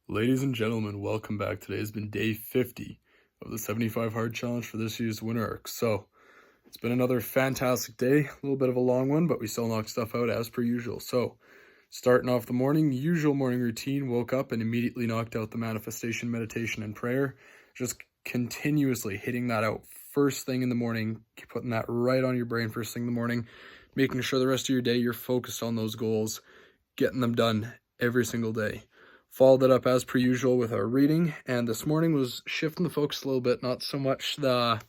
Ladies and gentlemen, welcome back. Today has been day 50 of the 75 hard challenge for this year's winter arc. So it's been another fantastic day, a little bit of a long one, but we still knocked stuff out as per usual. So starting off the morning, usual morning routine, woke up and immediately knocked out the manifestation, meditation, and prayer. Just continuously hitting that out first thing in the morning, putting that right on your brain first thing in the morning, making sure the rest of your day you're focused on those goals, getting them done every single day. Followed it up as per usual with our reading, and this morning was shifting the focus a little bit, not so much the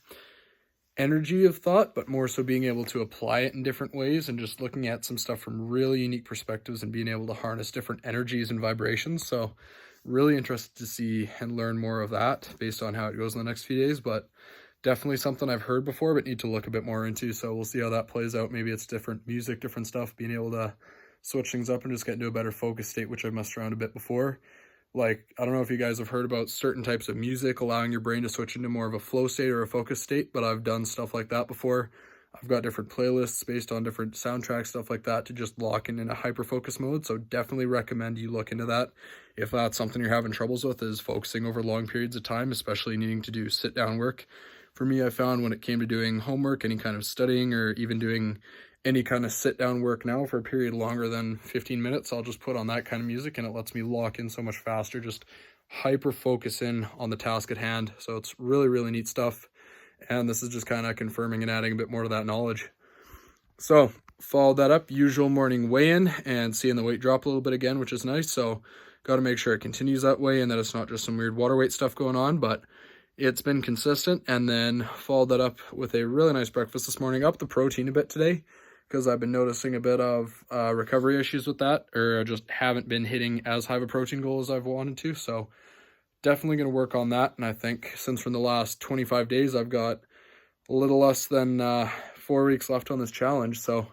energy of thought, but more so being able to apply it in different ways and just looking at some stuff from really unique perspectives and being able to harness different energies and vibrations. So really interested to see and learn more of that based on how it goes in the next few days, but definitely something I've heard before but need to look a bit more into. So we'll see how that plays out. Maybe it's different music, different stuff, being able to switch things up and just get into a better focus state, which I've messed around a bit before. Like, I don't know if you guys have heard about certain types of music allowing your brain to switch into more of a flow state or a focus state, but I've done stuff like that before. I've got different playlists based on different soundtracks, stuff like that, to just lock in a hyper focus mode. So definitely recommend you look into that if that's something you're having troubles with, is focusing over long periods of time, especially needing to do sit down work. For me, I found when it came to doing homework, any kind of studying, or even doing any kind of sit down work now for a period longer than 15 minutes, I'll just put on that kind of music and it lets me lock in so much faster, just hyper focus in on the task at hand. So it's really, really neat stuff. And this is just kind of confirming and adding a bit more to that knowledge. So followed that up, usual morning weigh-in and seeing the weight drop a little bit again, which is nice. So got to make sure it continues that way and that it's not just some weird water weight stuff going on, but it's been consistent. And then followed that up with a really nice breakfast this morning, up the protein a bit today, because I've been noticing a bit of recovery issues with that, or I just haven't been hitting as high of a protein goal as I've wanted to. So definitely going to work on that. And I think since from the last 25 days, I've got a little less than 4 weeks left on this challenge. So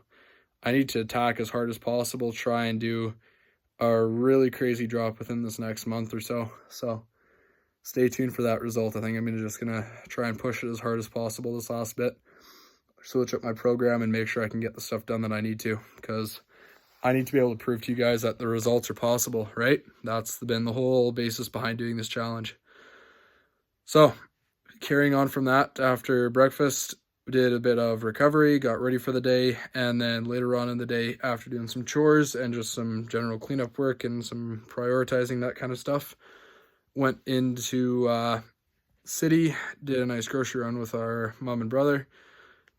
I need to attack as hard as possible, try and do a really crazy drop within this next month or so. So stay tuned for that result. I think I'm just going to try and push it as hard as possible this last bit, switch up my program and make sure I can get the stuff done that I need to, because I need to be able to prove to you guys that the results are possible, right? That's been the whole basis behind doing this challenge. So carrying on from that, after breakfast, did a bit of recovery, got ready for the day, and then later on in the day, after doing some chores and just some general cleanup work and some prioritizing, that kind of stuff, went into city, did a nice grocery run with our mom and brother,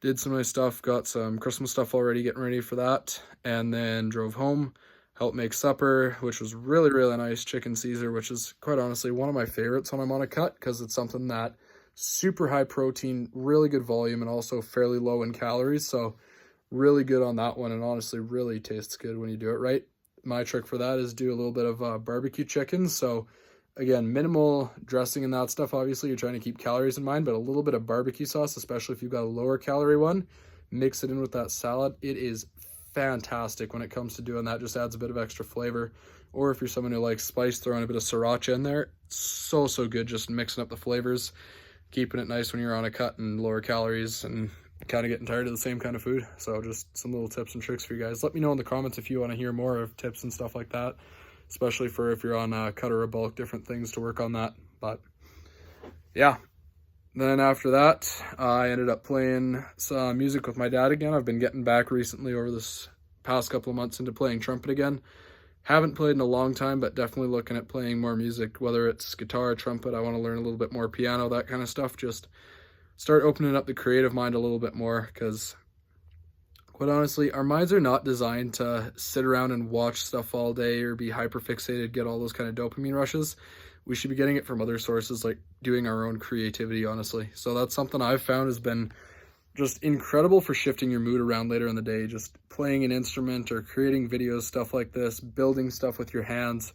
did some nice stuff, got some Christmas stuff already, getting ready for that, and then drove home, helped make supper, which was really, really nice. Chicken Caesar, which is quite honestly one of my favorites when I'm on a cut, because it's something that super high protein, really good volume, and also fairly low in calories. So really good on that one, and honestly really tastes good when you do it right. My trick for that is do a little bit of barbecue chicken. So again, minimal dressing and that stuff. Obviously, you're trying to keep calories in mind, but a little bit of barbecue sauce, especially if you've got a lower calorie one, mix it in with that salad. It is fantastic when it comes to doing that. Just adds a bit of extra flavor. Or if you're someone who likes spice, throwing a bit of sriracha in there. So good, just mixing up the flavors, keeping it nice when you're on a cut and lower calories and kind of getting tired of the same kind of food. So just some little tips and tricks for you guys. Let me know in the comments if you want to hear more of tips and stuff like that, especially for if you're on a cut or a bulk, different things to work on that. But yeah, then after that, I ended up playing some music with my dad again. I've been getting back recently over this past couple of months into playing trumpet again. Haven't played in a long time, but definitely looking at playing more music, whether it's guitar, trumpet. I want to learn a little bit more piano, that kind of stuff. Just start opening up the creative mind a little bit more, because quite honestly, our minds are not designed to sit around and watch stuff all day or be hyper fixated, get all those kind of dopamine rushes. We should be getting it from other sources, like doing our own creativity, honestly. So that's something I've found has been just incredible for shifting your mood around later in the day. Just playing an instrument or creating videos, stuff like this, building stuff with your hands.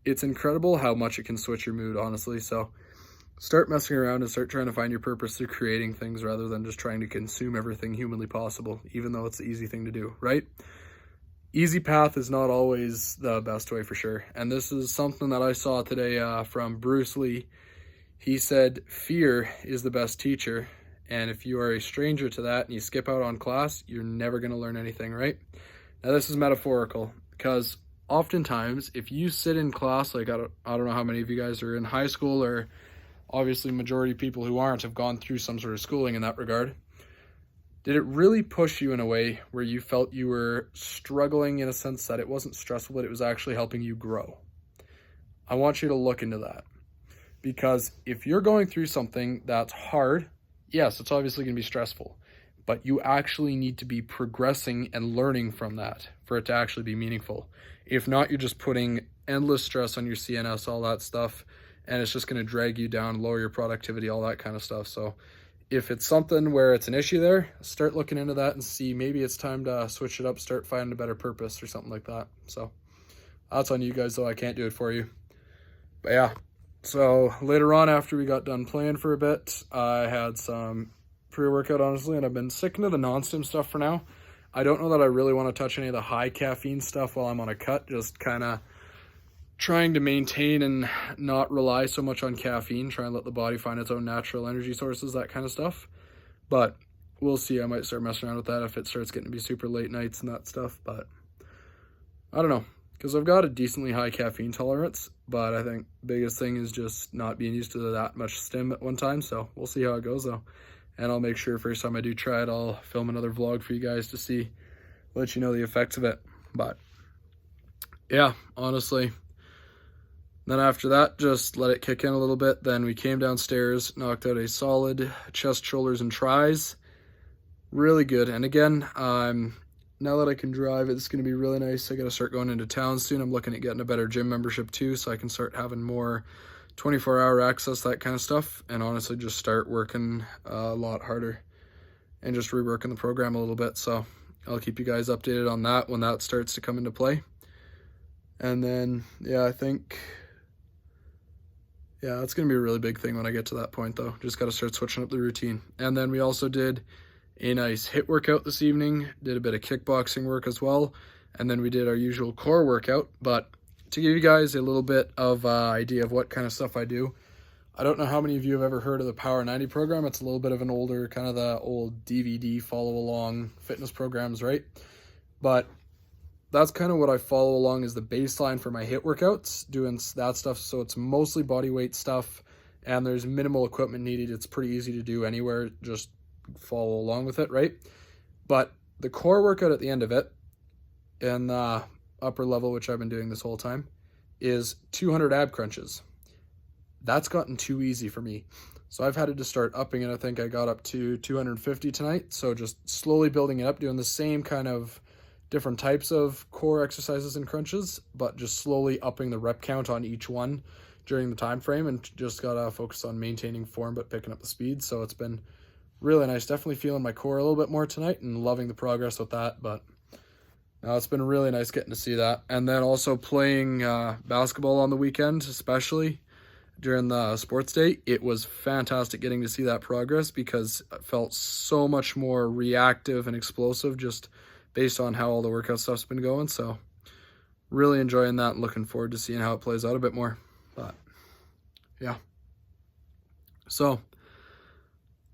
It's incredible how much it can switch your mood, honestly. So start messing around and start trying to find your purpose through creating things rather than just trying to consume everything humanly possible, even though it's the easy thing to do, right? Easy path is not always the best way, for sure. And this is something that I saw today from Bruce Lee. He said, fear is the best teacher. And if you are a stranger to that and you skip out on class, you're never going to learn anything, right? Now, this is metaphorical, because oftentimes if you sit in class, like I don't know how many of you guys are in high school, or obviously majority of people who aren't have gone through some sort of schooling in that regard. Did it really push you in a way where you felt you were struggling in a sense that it wasn't stressful, but it was actually helping you grow? I want you to look into that, because if you're going through something that's hard, yes, it's obviously going to be stressful, but you actually need to be progressing and learning from that for it to actually be meaningful. If not, you're just putting endless stress on your CNS, all that stuff, and it's just going to drag you down, lower your productivity, all that kind of stuff. So if it's something where it's an issue there, start looking into that and see maybe it's time to switch it up, start finding a better purpose or something like that. So that's on you guys, though. I can't do it for you. But yeah, so later on after we got done playing for a bit, I had some pre-workout, honestly, and I've been sticking to the non-stim stuff for now. I don't know that I really want to touch any of the high caffeine stuff while I'm on a cut, just kind of trying to maintain and not rely so much on caffeine, try and let the body find its own natural energy sources, that kind of stuff. But we'll see. I might start messing around with that if it starts getting to be super late nights and that stuff. But I don't know, because I've got a decently high caffeine tolerance, but I think the biggest thing is just not being used to that much stim at one time. So we'll see how it goes, though. And I'll make sure first time I do try it, I'll film another vlog for you guys to see, let you know the effects of it. But yeah, honestly, then after that, just let it kick in a little bit. Then we came downstairs, knocked out a solid chest, shoulders, and tries. Really good. And again, now that I can drive, it's going to be really nice. I got to start going into town soon. I'm looking at getting a better gym membership too, so I can start having more 24-hour access, that kind of stuff. And honestly, just start working a lot harder and just reworking the program a little bit. So I'll keep you guys updated on that when that starts to come into play. And then, yeah, I think... yeah, it's going to be a really big thing when I get to that point, though. Just got to start switching up the routine. And then we also did a nice HIIT workout this evening, did a bit of kickboxing work as well, and then we did our usual core workout. But to give you guys a little bit of idea of what kind of stuff I do, I don't know how many of you have ever heard of the Power 90 program. It's a little bit of an older, kind of the old DVD follow-along fitness programs, right? But that's kind of what I follow along as the baseline for my HIIT workouts, doing that stuff. So it's mostly body weight stuff, and there's minimal equipment needed. It's pretty easy to do anywhere, just follow along with it, right? But the core workout at the end of it, in the upper level, which I've been doing this whole time, is 200 ab crunches. That's gotten too easy for me. So I've had to start upping it. I think I got up to 250 tonight. So just slowly building it up, doing the same kind of different types of core exercises and crunches, but just slowly upping the rep count on each one during the time frame, and just gotta focus on maintaining form but picking up the speed. So it's been really nice. Definitely feeling my core a little bit more tonight and loving the progress with that. But no, it's been really nice getting to see that. And then also playing basketball on the weekend, especially during the sports day, it was fantastic getting to see that progress, because it felt so much more reactive and explosive just based on how all the workout stuff's been going. So really enjoying that and looking forward to seeing how it plays out a bit more. But yeah, so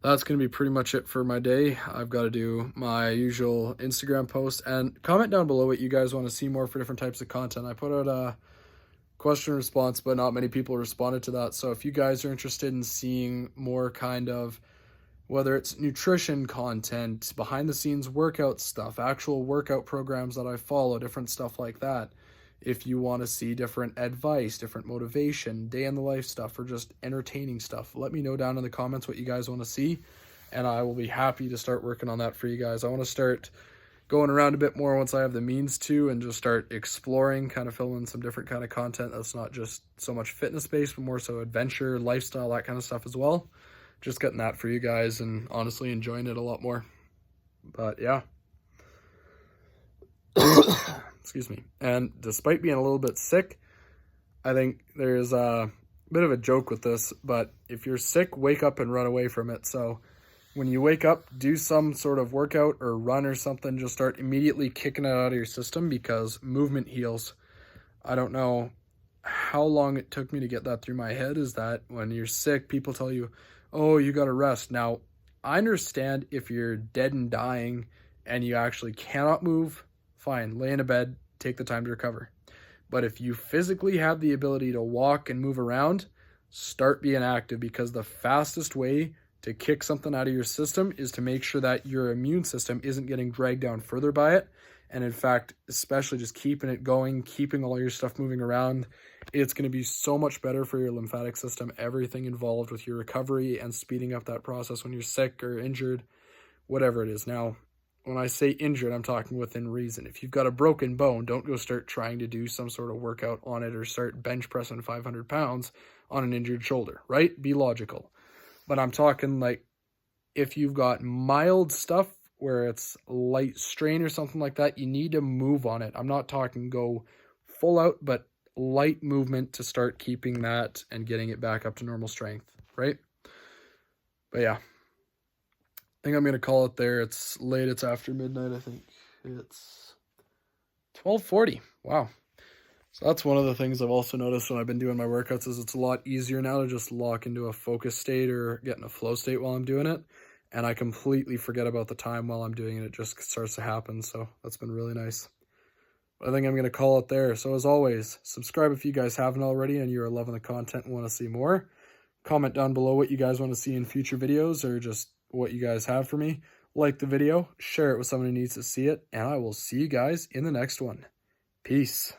that's going to be pretty much it for my day. I've got to do my usual Instagram post, and comment down below what you guys want to see more for different types of content. I put out a question response, but not many people responded to that. So if you guys are interested in seeing more kind of, whether it's nutrition content, behind the scenes workout stuff, actual workout programs that I follow, different stuff like that. If you want to see different advice, different motivation, day in the life stuff, or just entertaining stuff, let me know down in the comments what you guys want to see, and I will be happy to start working on that for you guys. I want to start going around a bit more once I have the means to, and just start exploring, kind of filming some different kind of content that's not just so much fitness based, but more so adventure, lifestyle, that kind of stuff as well. Just getting that for you guys, and honestly enjoying it a lot more. But yeah. Excuse me. And despite being a little bit sick, I think there's a bit of a joke with this, but if you're sick, wake up and run away from it. So when you wake up, do some sort of workout or run or something. Just start immediately kicking it out of your system, because movement heals. I don't know how long it took me to get that through my head, is that when you're sick, people tell you, oh, you got to rest. Now, I understand if you're dead and dying and you actually cannot move, fine, lay in a bed, take the time to recover. But if you physically have the ability to walk and move around, start being active, because the fastest way to kick something out of your system is to make sure that your immune system isn't getting dragged down further by it. And in fact, especially just keeping it going, keeping all your stuff moving around, it's going to be so much better for your lymphatic system, everything involved with your recovery and speeding up that process when you're sick or injured, whatever it is. Now, when I say injured, I'm talking within reason. If you've got a broken bone, don't go start trying to do some sort of workout on it or start bench pressing 500 pounds on an injured shoulder, right? Be logical. But I'm talking like if you've got mild stuff where it's light strain or something like that, you need to move on it. I'm not talking go full out, but light movement to start keeping that and getting it back up to normal strength, right? But yeah, I think I'm going to call it there. It's late. It's after midnight, I think. It's 12:40. Wow. So that's one of the things I've also noticed when I've been doing my workouts is it's a lot easier now to just lock into a focus state or get in a flow state while I'm doing it. And I completely forget about the time while I'm doing it. It just starts to happen. So that's been really nice. But I think I'm going to call it there. So as always, subscribe if you guys haven't already and you're loving the content and want to see more. Comment down below what you guys want to see in future videos or just what you guys have for me. Like the video, share it with someone who needs to see it, and I will see you guys in the next one. Peace.